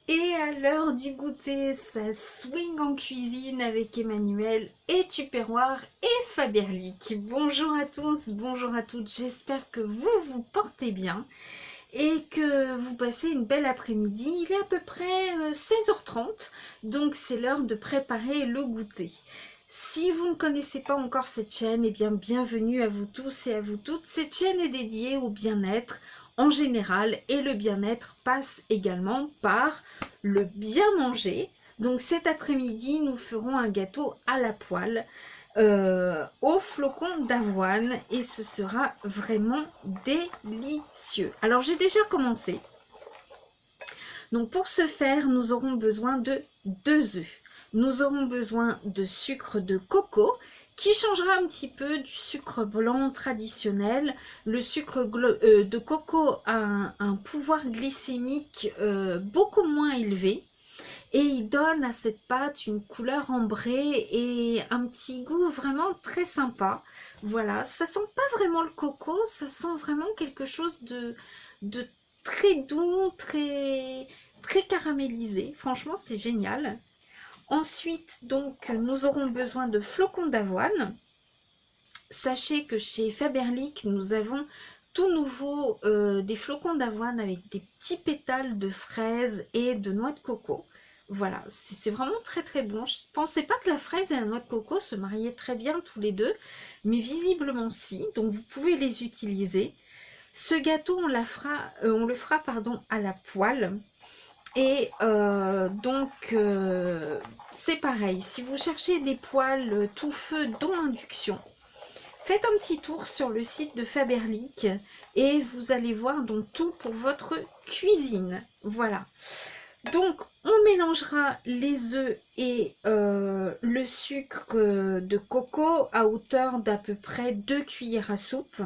Et à l'heure du goûter, ça swing en cuisine avec Emmanuel et Tupperware et Faberlic. Bonjour à tous, bonjour à toutes, j'espère que vous vous portez bien et que vous passez une belle après-midi. Il est à peu près 16h30, donc c'est l'heure de préparer le goûter. Si vous ne connaissez pas encore cette chaîne, eh bien bienvenue à vous tous et à vous toutes. Cette chaîne est dédiée au bien-être en général et le bien-être passe également par le bien manger. Donc cet après-midi, nous ferons un gâteau à la poêle aux flocons d'avoine et ce sera vraiment délicieux. Alors j'ai déjà commencé. Donc pour ce faire, nous aurons besoin de 2 œufs. Nous aurons besoin de sucre de coco qui changera un petit peu du sucre blanc traditionnel. Le sucre de coco a un pouvoir glycémique beaucoup moins élevé. Et il donne à cette pâte une couleur ambrée et un petit goût vraiment très sympa. Voilà, ça sent pas vraiment le coco, ça sent vraiment quelque chose de très doux, très caramélisé. Franchement, c'est génial. Ensuite, donc, nous aurons besoin de flocons d'avoine. Sachez que chez Faberlic, nous avons tout nouveau des flocons d'avoine avec des petits pétales de fraises et de noix de coco. Voilà, c'est vraiment très très bon. Je ne pensais pas que la fraise et la noix de coco se mariaient très bien tous les deux, mais visiblement si, donc vous pouvez les utiliser. Ce gâteau, on le fera pardon, à la poêle. Et c'est pareil, si vous cherchez des poêles tout feu dont induction, faites un petit tour sur le site de Faberlic et vous allez voir donc tout pour votre cuisine. Voilà. Donc, on mélangera les œufs et le sucre de coco à hauteur d'à peu près 2 cuillères à soupe.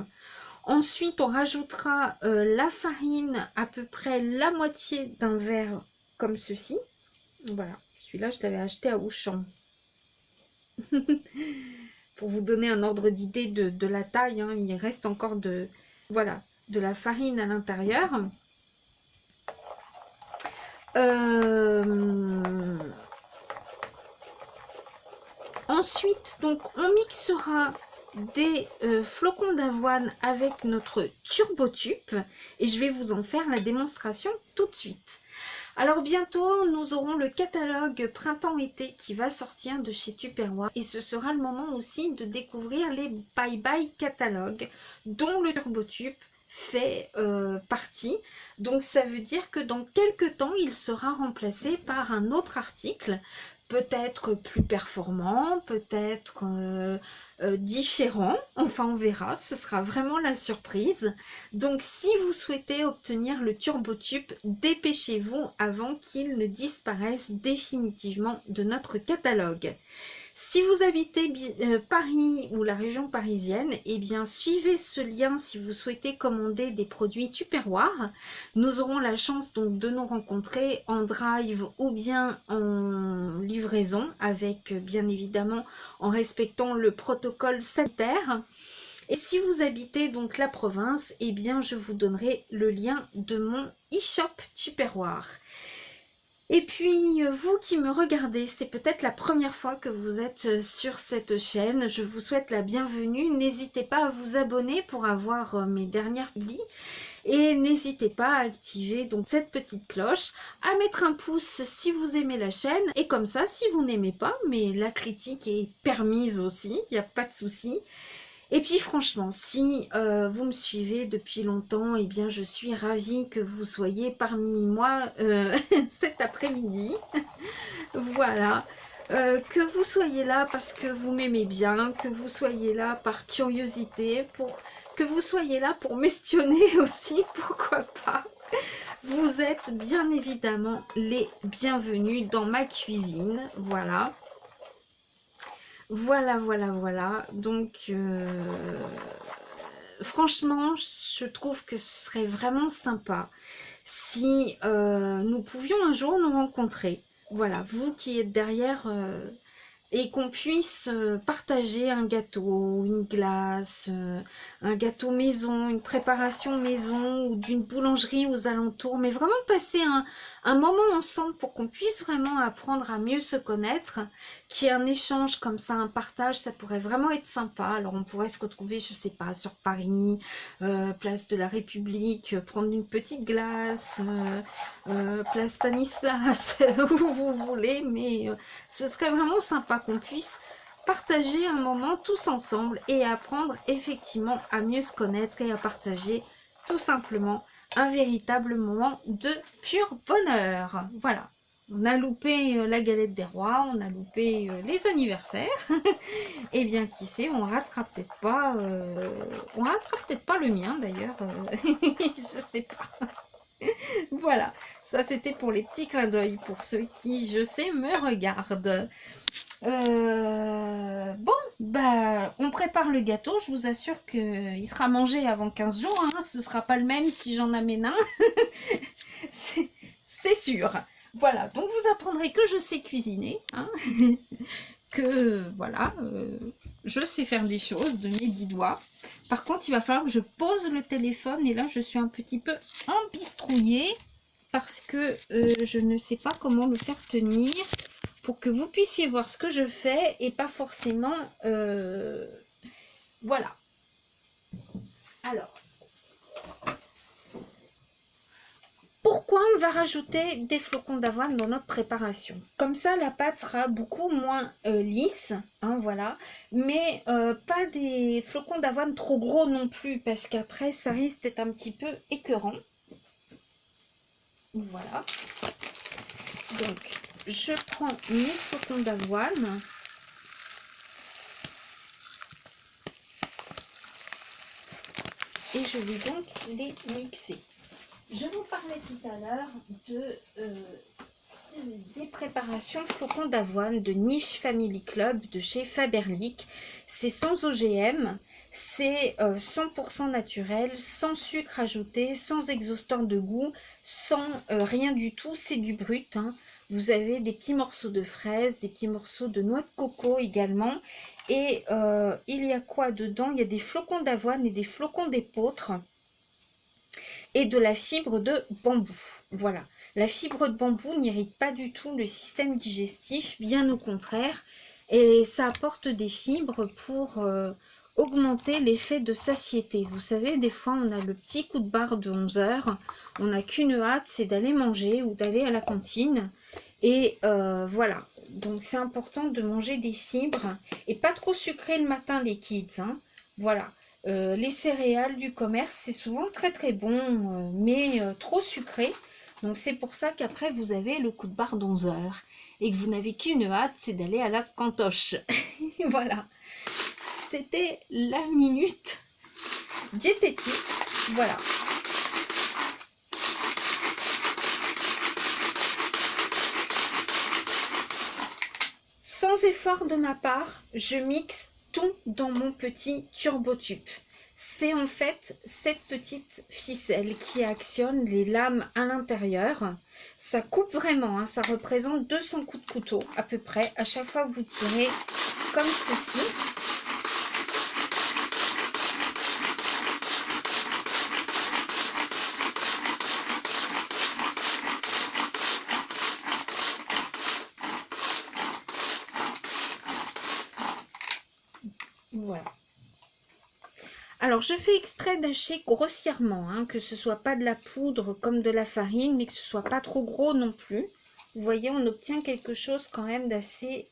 Ensuite, on rajoutera la farine, à peu près la moitié d'un verre comme ceci. Voilà, celui-là, je l'avais acheté à Auchan. Pour vous donner un ordre d'idée de la taille, hein, il reste encore voilà, de la farine à l'intérieur. Ensuite, donc, on mixera des flocons d'avoine avec notre turbotube et je vais vous en faire la démonstration tout de suite. Alors bientôt, nous aurons le catalogue printemps-été qui va sortir de chez Tupperware et ce sera le moment aussi de découvrir les Bye Bye catalogues dont le turbotube fait partie. Donc ça veut dire que dans quelques temps, il sera remplacé par un autre article, peut-être plus performant, peut-être différent, enfin on verra, ce sera vraiment la surprise. Donc si vous souhaitez obtenir le turbotube, dépêchez-vous avant qu'il ne disparaisse définitivement de notre catalogue. Si vous habitez Paris ou la région parisienne, eh bien suivez ce lien si vous souhaitez commander des produits Tupperware. Nous aurons la chance donc de nous rencontrer en drive ou bien en livraison, avec bien évidemment en respectant le protocole sanitaire. Et si vous habitez donc la province, eh bien je vous donnerai le lien de mon e-shop Tupperware. Et puis, vous qui me regardez, c'est peut-être la première fois que vous êtes sur cette chaîne. Je vous souhaite la bienvenue. N'hésitez pas à vous abonner pour avoir mes dernières publis. Et n'hésitez pas à activer donc cette petite cloche, à mettre un pouce si vous aimez la chaîne. Et comme ça, si vous n'aimez pas, mais la critique est permise aussi, il n'y a pas de souci. Et puis franchement, si vous me suivez depuis longtemps, eh bien je suis ravie que vous soyez parmi moi cet après-midi. Voilà. Que vous soyez là parce que vous m'aimez bien, que vous soyez là par curiosité, que vous soyez là pour m'espionner aussi, pourquoi pas. Vous êtes bien évidemment les bienvenus dans ma cuisine, voilà. Voilà. Donc, franchement, je trouve que ce serait vraiment sympa si nous pouvions un jour nous rencontrer. Voilà, vous qui êtes derrière et qu'on puisse partager un gâteau, une glace, un gâteau maison, une préparation maison ou d'une boulangerie aux alentours, mais vraiment passer un moment ensemble pour qu'on puisse vraiment apprendre à mieux se connaître, qu'il y ait un échange comme ça, un partage, ça pourrait vraiment être sympa. Alors on pourrait se retrouver, je sais pas, sur Paris, place de la République, prendre une petite glace, place Stanislas, où vous voulez, mais ce serait vraiment sympa qu'on puisse partager un moment tous ensemble et apprendre effectivement à mieux se connaître et à partager tout simplement un véritable moment de pur bonheur. Voilà. On a loupé la galette des rois, on a loupé les anniversaires. Et bien qui sait, on rattrape peut-être pas, le mien d'ailleurs. Je sais pas. Voilà, ça c'était pour les petits clins d'œil, pour ceux qui, je sais, me regardent. Bon, bah, on prépare le gâteau, je vous assure qu'il sera mangé avant 15 jours, hein. Ce sera pas le même si j'en amène un, c'est sûr. Voilà, donc vous apprendrez que je sais cuisiner, hein. Que, voilà, je sais faire des choses de mes 10 doigts. Par contre, il va falloir que je pose le téléphone, et là, je suis un petit peu embistrouillée, parce que je ne sais pas comment le faire tenir pour que vous puissiez voir ce que je fais et pas forcément voilà. Alors, pourquoi on va rajouter des flocons d'avoine dans notre préparation? Comme ça, la pâte sera beaucoup moins lisse, hein, voilà, mais pas des flocons d'avoine trop gros non plus, parce qu'après ça risque d'être un petit peu écœurant. Voilà. Donc, je prends mes flocons d'avoine. Et je vais donc les mixer. Je vous parlais tout à l'heure des préparations flocons d'avoine de Niche Family Club de chez Faberlic. C'est sans OGM, c'est 100% naturel, sans sucre ajouté, sans exhausteur de goût, sans rien du tout, c'est du brut, hein. Vous avez des petits morceaux de fraises, des petits morceaux de noix de coco également. Et il y a quoi dedans? Il y a des flocons d'avoine et des flocons d'épeautre et de la fibre de bambou. Voilà. La fibre de bambou n'irrite pas du tout le système digestif, bien au contraire. Et ça apporte des fibres pour augmenter l'effet de satiété. Vous savez, des fois, on a le petit coup de barre de 11 heures. On n'a qu'une hâte, c'est d'aller manger ou d'aller à la cantine. Et voilà. Donc, c'est important de manger des fibres. Et pas trop sucré le matin, les kids, hein. Voilà. Les céréales du commerce, c'est souvent très très bon, mais trop sucré. Donc c'est pour ça qu'après vous avez le coup de barre d'11 heures et que vous n'avez qu'une hâte, c'est d'aller à la cantoche. Voilà, c'était la minute diététique. Voilà. Sans effort de ma part, je mixe tout dans mon petit turbotube. C'est en fait cette petite ficelle qui actionne les lames à l'intérieur. Ça coupe vraiment, hein, ça représente 200 coups de couteau à peu près. À chaque fois que vous tirez comme ceci. Voilà. Alors, je fais exprès d'acheter grossièrement, hein, que ce soit pas de la poudre comme de la farine, mais que ce soit pas trop gros non plus. Vous voyez, on obtient quelque chose quand même d'assez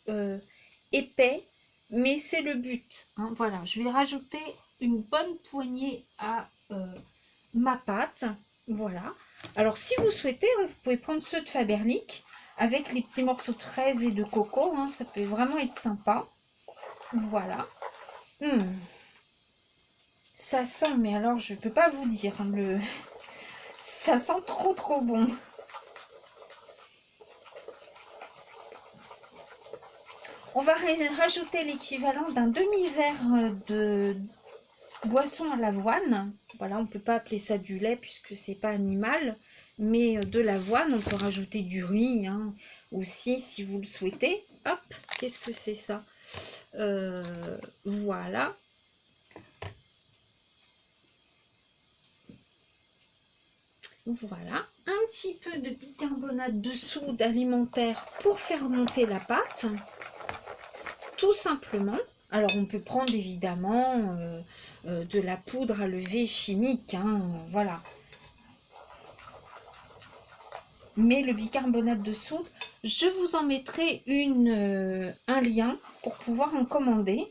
épais, mais c'est le but, hein. Voilà, je vais rajouter une bonne poignée à ma pâte. Voilà. Alors, si vous souhaitez, hein, vous pouvez prendre ceux de Faberlic avec les petits morceaux de fraises et de coco, hein, ça peut vraiment être sympa. Voilà. Ça sent, mais alors je peux pas vous dire, hein, ça sent trop trop bon. On va rajouter l'équivalent d'un demi-verre de boisson à l'avoine. Voilà, on peut pas appeler ça du lait puisque c'est pas animal, mais de l'avoine. On peut rajouter du riz, hein, aussi si vous le souhaitez. hop, qu'est-ce que c'est ça? Voilà. Voilà, un petit peu de bicarbonate de soude alimentaire pour faire monter la pâte, tout simplement. Alors on peut prendre évidemment de la poudre à lever chimique, hein, voilà. Mais le bicarbonate de soude, je vous en mettrai un lien pour pouvoir en commander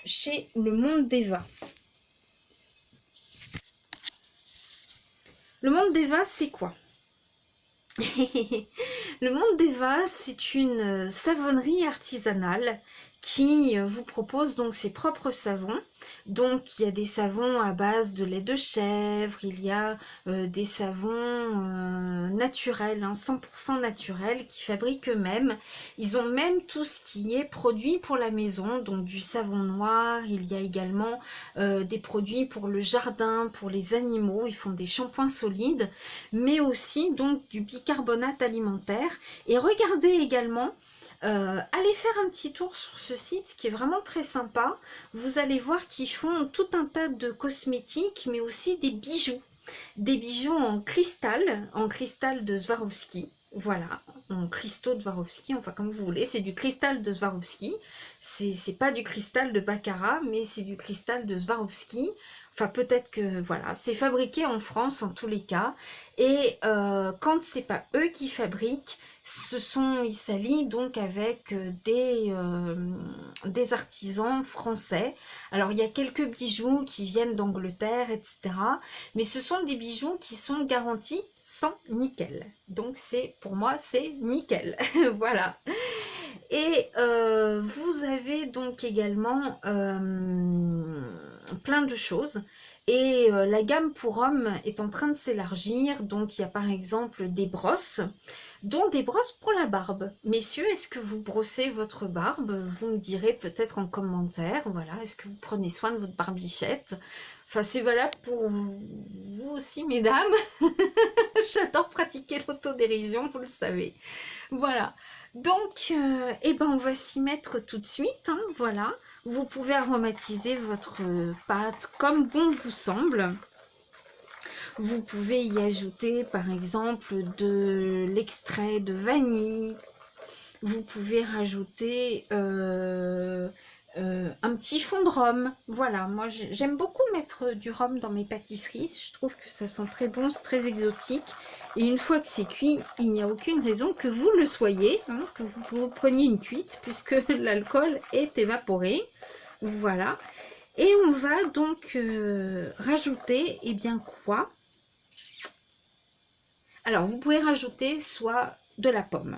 chez Le Monde d'Eva. Le Monde d'Eva, c'est quoi? Le Monde d'Eva, c'est une savonnerie artisanale qui vous propose donc ses propres savons. Donc il y a des savons à base de lait de chèvre, il y a des savons naturels, hein, 100% naturels, qui fabriquent eux-mêmes. Ils ont même tout ce qui est produit pour la maison, donc du savon noir, il y a également des produits pour le jardin, pour les animaux, ils font des shampoings solides, mais aussi donc du bicarbonate alimentaire. Et regardez également, allez faire un petit tour sur ce site qui est vraiment très sympa. Vous allez voir qu'ils font tout un tas de cosmétiques, mais aussi des bijoux. Des bijoux en cristal de Swarovski. Voilà, en cristaux de Swarovski, enfin comme vous voulez. C'est du cristal de Swarovski. C'est pas du cristal de Baccarat, mais c'est du cristal de Swarovski. Enfin peut-être que voilà, c'est fabriqué en France en tous les cas. Et quand c'est pas eux qui fabriquent, ils s'allient donc avec des artisans français. Alors il y a quelques bijoux qui viennent d'Angleterre, etc. Mais ce sont des bijoux qui sont garantis sans nickel. Donc pour moi c'est nickel. Voilà. Et vous avez donc également plein de choses. Et la gamme pour hommes est en train de s'élargir. Donc il y a par exemple des brosses, dont des brosses pour la barbe. Messieurs, est-ce que vous brossez votre barbe? Vous me direz peut-être en commentaire. Voilà, est-ce que vous prenez soin de votre barbichette? Enfin, c'est valable pour vous aussi, mesdames. J'adore pratiquer l'autodérision, vous le savez. Voilà. Donc, eh ben, on va s'y mettre tout de suite. Hein, voilà. Vous pouvez aromatiser votre pâte comme bon vous semble. Vous pouvez y ajouter par exemple de l'extrait de vanille. Vous pouvez rajouter un petit fond de rhum. Voilà, moi j'aime beaucoup mettre du rhum dans mes pâtisseries. Je trouve que ça sent très bon, c'est très exotique. Et une fois que c'est cuit, il n'y a aucune raison que vous le soyez, hein, que vous preniez une cuite puisque l'alcool est évaporé. Voilà. Et on va donc rajouter, eh bien quoi? Alors, vous pouvez rajouter soit de la pomme.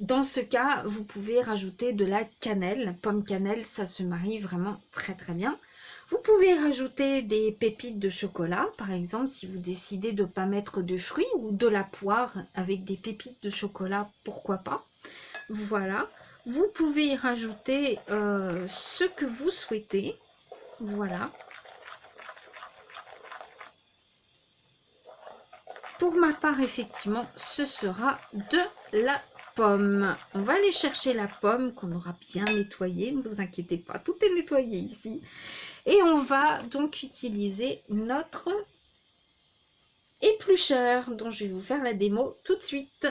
Dans ce cas, vous pouvez rajouter de la cannelle. Pomme cannelle, ça se marie vraiment très très bien. Vous pouvez rajouter des pépites de chocolat, par exemple, si vous décidez de ne pas mettre de fruits, ou de la poire avec des pépites de chocolat, pourquoi pas. Voilà. Vous pouvez y rajouter ce que vous souhaitez. Voilà. Pour ma part, effectivement, ce sera de la pomme. On va aller chercher la pomme qu'on aura bien nettoyée. Ne vous inquiétez pas, tout est nettoyé ici. Et on va donc utiliser notre éplucheur dont je vais vous faire la démo tout de suite.